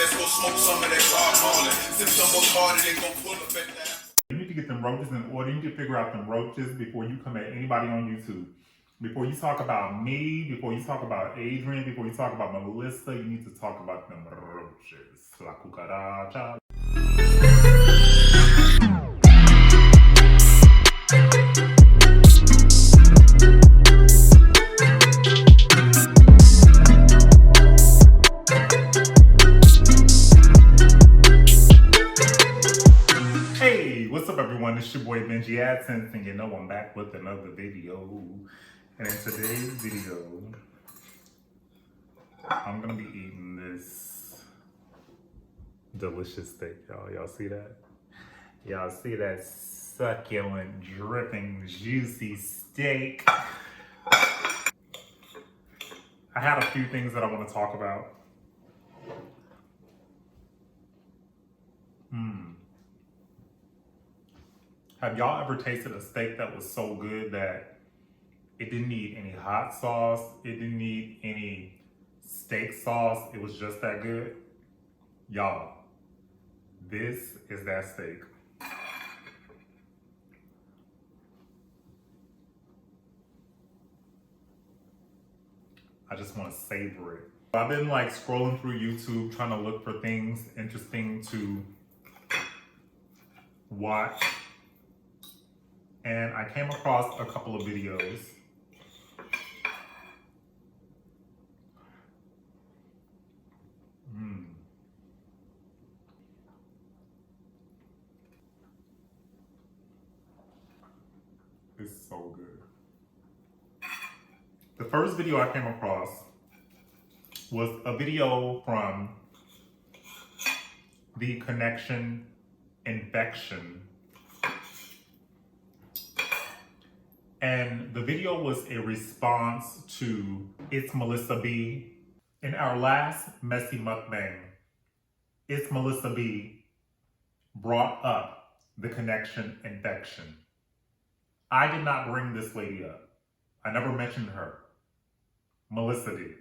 let's go smoke some of that Bob Marley. Sip some Bacardi, then go pull up at that. You need to get them roaches in order. You need to figure out them roaches before you come at anybody on YouTube. Before you talk about me, before you talk about Adrian, before you talk about Melissa, you need to talk about them roaches. La cucaracha. What's up, everyone? It's your boy BENJI ADSENSE, and you know I'm back with another video. And in today's video, I'm gonna be eating this delicious steak, y'all. Y'all see that? Y'all see that succulent, dripping, juicy steak? I had a few things that I want to talk about. Have y'all ever tasted a steak that was so good that it didn't need any hot sauce, it didn't need any steak sauce, it was just that good? Y'all, this is that steak. I just want to savor it. I've been like scrolling through YouTube trying to look for things interesting to watch. And I came across a couple of videos. It's so good. The first video I came across was a video from the Connection Infection. And the video was a response to It's Melissa B. In our last messy mukbang, It's Melissa B brought up the Connection Infection. I did not bring this lady up. I never mentioned her. Melissa did.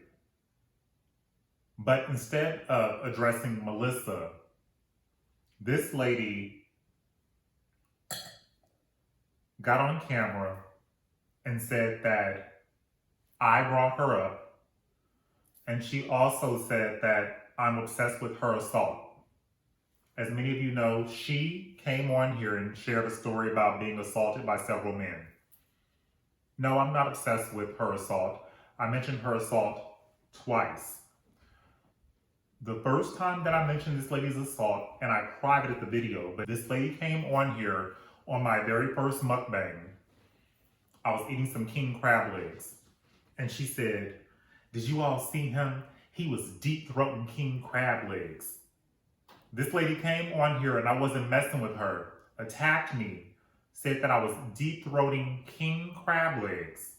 But instead of addressing Melissa, this lady got on camera and said that I brought her up, and she also said that I'm obsessed with her assault. As many of you know, she came on here and shared a story about being assaulted by several men. No, I'm not obsessed with her assault. I mentioned her assault twice. The first time that I mentioned this lady's assault, and I privated the video, but this lady came on here on my very first mukbang. I was eating some king crab legs, and she said, "Did you all see him? He was deep throating king crab legs." This lady came on here, and I wasn't messing with her, attacked me, said that I was deep throating king crab legs.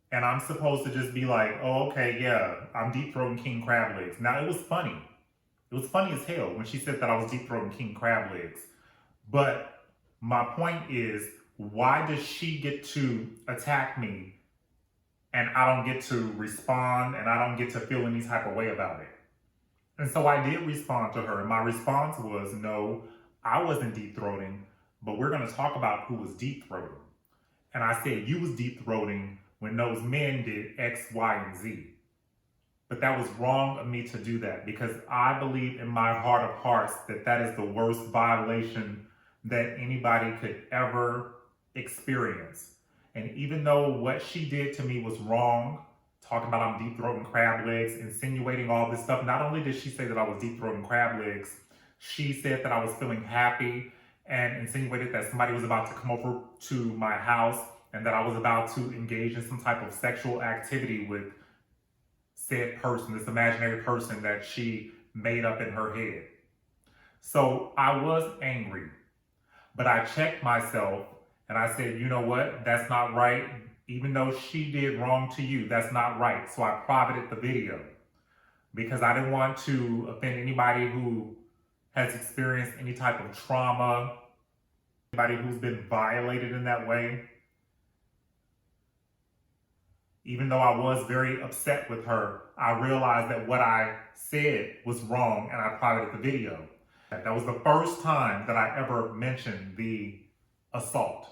And I'm supposed to just be like, oh, okay, yeah, I'm deep throating king crab legs. Now, it was funny. It was funny as hell when she said that I was deep throating king crab legs. But my point is, why does she get to attack me and I don't get to respond and I don't get to feel any type of way about it? And so I did respond to her, and my response was, no, I wasn't deep throating, but we're gonna talk about who was deep throating. And I said, you was deep throating when those men did X, Y, and Z. But that was wrong of me to do that, because I believe in my heart of hearts that that is the worst violation that anybody could ever experience. And even though what she did to me was wrong, talking about I'm deep throating crab legs, insinuating all this stuff, not only did she say that I was deep throating crab legs, she said that I was feeling happy and insinuated that somebody was about to come over to my house and that I was about to engage in some type of sexual activity with said person, this imaginary person that she made up in her head. So I was angry, but I checked myself and I said, you know what, that's not right. Even though she did wrong to you, that's not right. So I privated the video because I didn't want to offend anybody who has experienced any type of trauma, anybody who's been violated in that way. Even though I was very upset with her, I realized that what I said was wrong and I privated the video. That was the first time that I ever mentioned the assault.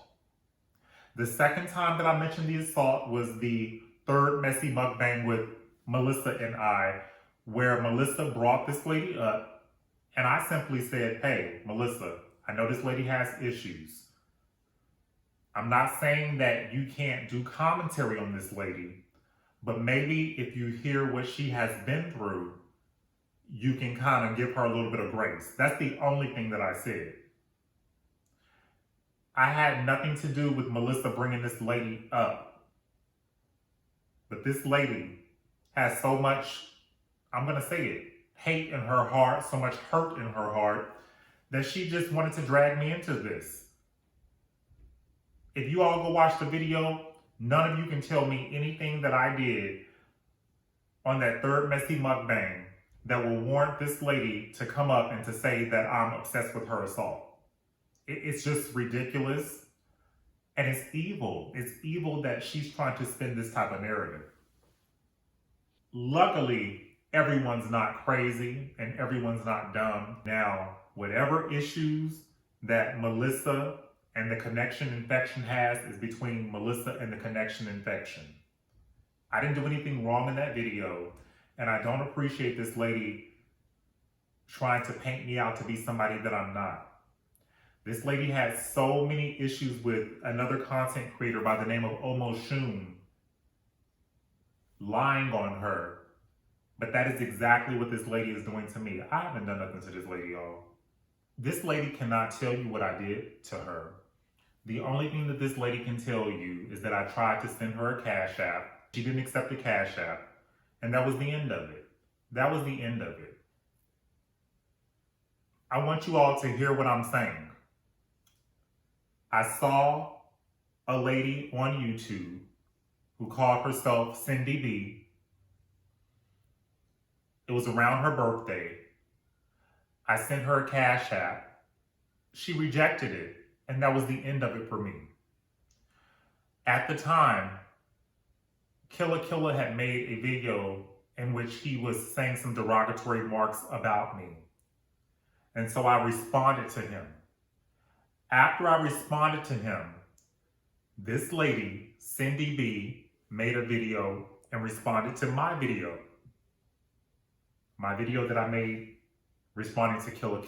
The second time that I mentioned the assault was the third messy mukbang with Melissa and I, where Melissa brought this lady up and I simply said, hey, Melissa, I know this lady has issues. I'm not saying that you can't do commentary on this lady, but maybe if you hear what she has been through, you can kind of give her a little bit of grace. That's the only thing that I said. I had nothing to do with Melissa bringing this lady up. But this lady has so much, I'm going to say it, hate in her heart, so much hurt in her heart, that she just wanted to drag me into this. If you all go watch the video, none of you can tell me anything that I did on that third messy mukbang that will warrant this lady to come up and to say that I'm obsessed with her assault. It's just ridiculous. And it's evil. It's evil that she's trying to spin this type of narrative. Luckily, everyone's not crazy and everyone's not dumb. Now, whatever issues that Melissa and the connection infection has is between Melissa and the connection infection. I didn't do anything wrong in that video, and I don't appreciate this lady trying to paint me out to be somebody that I'm not. This lady had so many issues with another content creator by the name of Omo Shun lying on her, but that is exactly what this lady is doing to me. I haven't done nothing to this lady, y'all. This lady cannot tell you what I did to her. The only thing that this lady can tell you is that I tried to send her a Cash App. She didn't accept the Cash App. And that was the end of it. That was the end of it. I want you all to hear what I'm saying. I saw a lady on YouTube who called herself Cindy B. It was around her birthday. I sent her a Cash App. She rejected it. And that was the end of it for me. At the time, Killa had made a video in which he was saying some derogatory remarks about me. And so I responded to him. After I responded to him, this lady, Cindy B, made a video and responded to my video. My video that I made responding to Killa.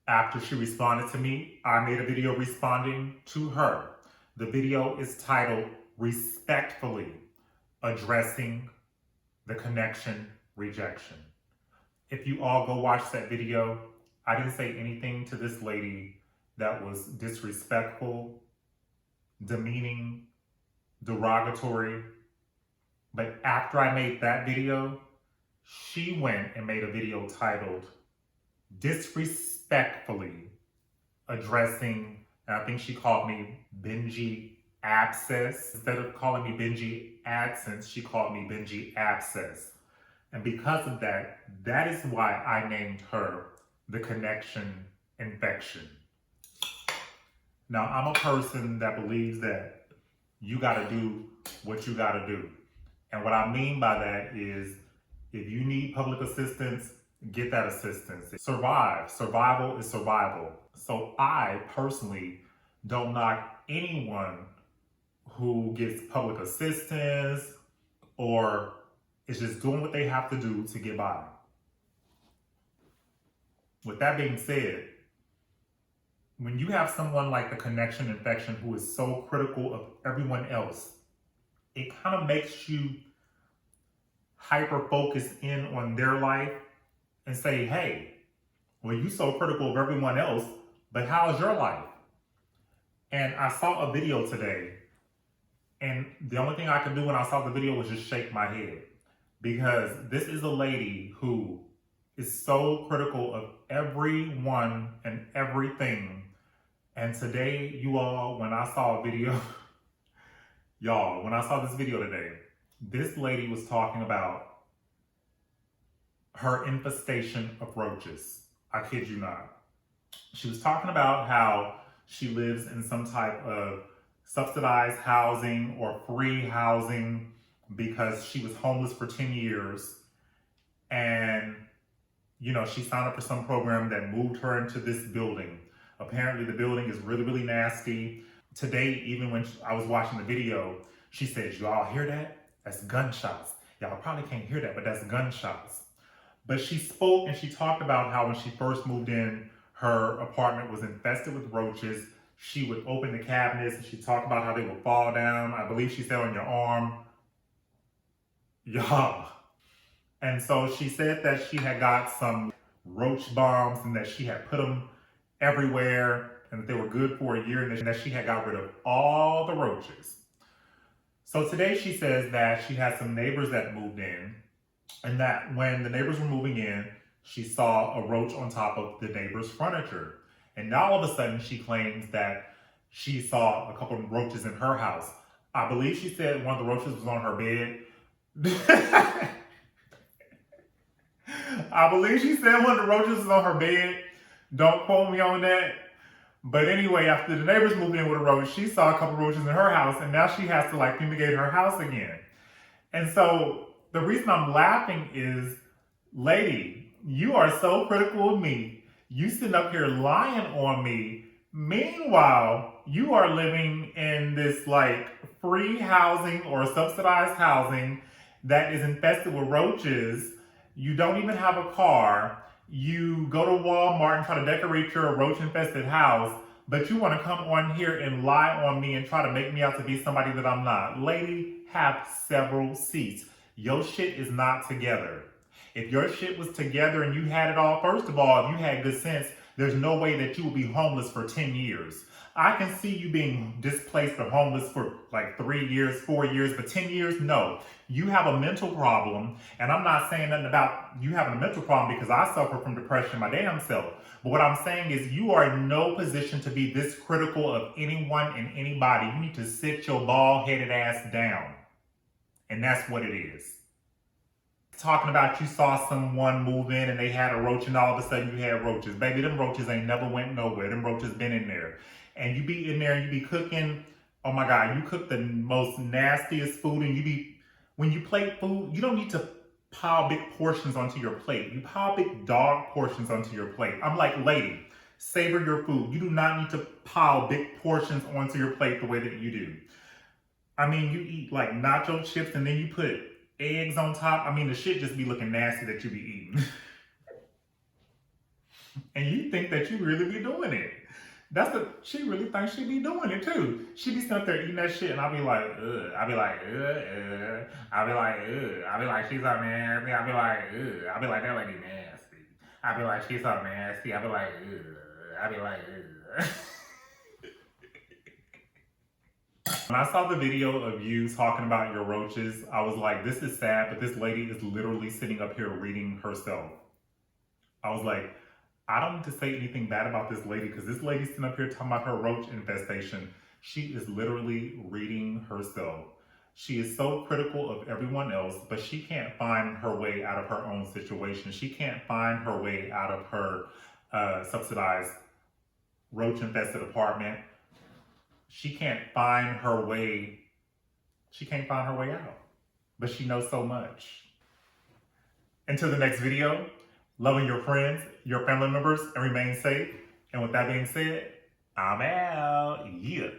After she responded to me, I made a video responding to her. The video is titled Respectfully Addressing the Connection Rejection. If you all go watch that video, I didn't say anything to this lady that was disrespectful, demeaning, derogatory. But after I made that video, she went and made a video titled Disrespectfully Addressing, and I think she called me BENJI Abscess. Instead of calling me BENJI ADSENSE, she called me BENJI Abscess. And because of that, that is why I named her the connection infection. Now, I'm a person that believes that you gotta do what you gotta do. And what I mean by that is, if you need public assistance, get that assistance. Survive. Survival is survival. So I personally don't knock anyone who gets public assistance or is just doing what they have to do to get by. With that being said, when you have someone like the connection infection who is so critical of everyone else, it kind of makes you hyper focus in on their life and say, hey, well, you're so critical of everyone else, but how's your life? And I saw a video today, and the only thing I could do when I saw the video was just shake my head, because this is a lady who is so critical of everyone and everything. And today, you all, when I saw a video, y'all, when I saw this video today, this lady was talking about her infestation of roaches. I kid you not. She was talking about how she lives in some type of subsidized housing or free housing because she was homeless for 10 years. And, you know, she signed up for some program that moved her into this building. Apparently the building is really, really nasty. Today, even when I was watching the video, she said, y'all hear that? That's gunshots. Y'all probably can't hear that, but that's gunshots. But she spoke and she talked about how when she first moved in, her apartment was infested with roaches. She would open the cabinets and she talked about how they would fall down. I believe she said on your arm. Y'all. And so she said that she had got some roach bombs and that she had put them everywhere and that they were good for a year and that she had got rid of all the roaches. So today she says that she had some neighbors that moved in and that when the neighbors were moving in, she saw a roach on top of the neighbor's furniture. And now all of a sudden she claims that she saw a couple of roaches in her house. I believe she said one of the roaches was on her bed. I believe she said one of the roaches was on her bed. Don't quote me on that. But anyway, after the neighbors moved in with a roach, she saw a couple of roaches in her house and now she has to like fumigate her house again. And so the reason I'm laughing is, lady, you are so critical of me. You sitting up here lying on me. Meanwhile, you are living in this like free housing or subsidized housing that is infested with roaches. You don't even have a car. You go to Walmart and try to decorate your roach-infested house, but you want to come on here and lie on me and try to make me out to be somebody that I'm not. Lady, have several seats. Your shit is not together. If your shit was together and you had it all, first of all, if you had good sense, there's no way that you will be homeless for 10 years. I can see you being displaced or homeless for like 3 years, 4 years, but 10 years, no. You have a mental problem, and I'm not saying nothing about you having a mental problem because I suffer from depression my damn self. But what I'm saying is you are in no position to be this critical of anyone and anybody. You need to sit your bald-headed ass down. And that's what it is. Talking about you saw someone move in and they had a roach and all of a sudden you had roaches. Baby, them roaches ain't never went nowhere. Them roaches been in there. And you be in there and you be cooking, oh my God, you cook the most nastiest food and you be, when you plate food, you don't need to pile big portions onto your plate. You pile big dog portions onto your plate. I'm like, lady, savor your food. You do not need to pile big portions onto your plate the way that you do. I mean, you eat like nacho chips and then you put eggs on top. I mean, the shit just be looking nasty that you be eating. And you think that you really be doing it. She really thinks she be doing it too. She be sitting up there eating that shit and I'll be like, ugh. I'll be like, ugh. I'll be like, ugh. I'll be like, she's so nasty. I'll be like, ugh. I'll be like, that lady nasty. I'll be like, she's so nasty. I'll be like, ugh. I'll be like, ugh. When I saw the video of you talking about your roaches, I was like, this is sad, but this lady is literally sitting up here reading herself. I was like, I don't need to say anything bad about this lady because this lady's sitting up here talking about her roach infestation. She is literally reading herself. She is so critical of everyone else, but she can't find her way out of her own situation. She can't find her way out of her subsidized roach-infested apartment. She can't find her way. She can't find her way out, but she knows so much. Until the next video, loving your friends, your family members, and remain safe. And with that being said, I'm out. Yeah.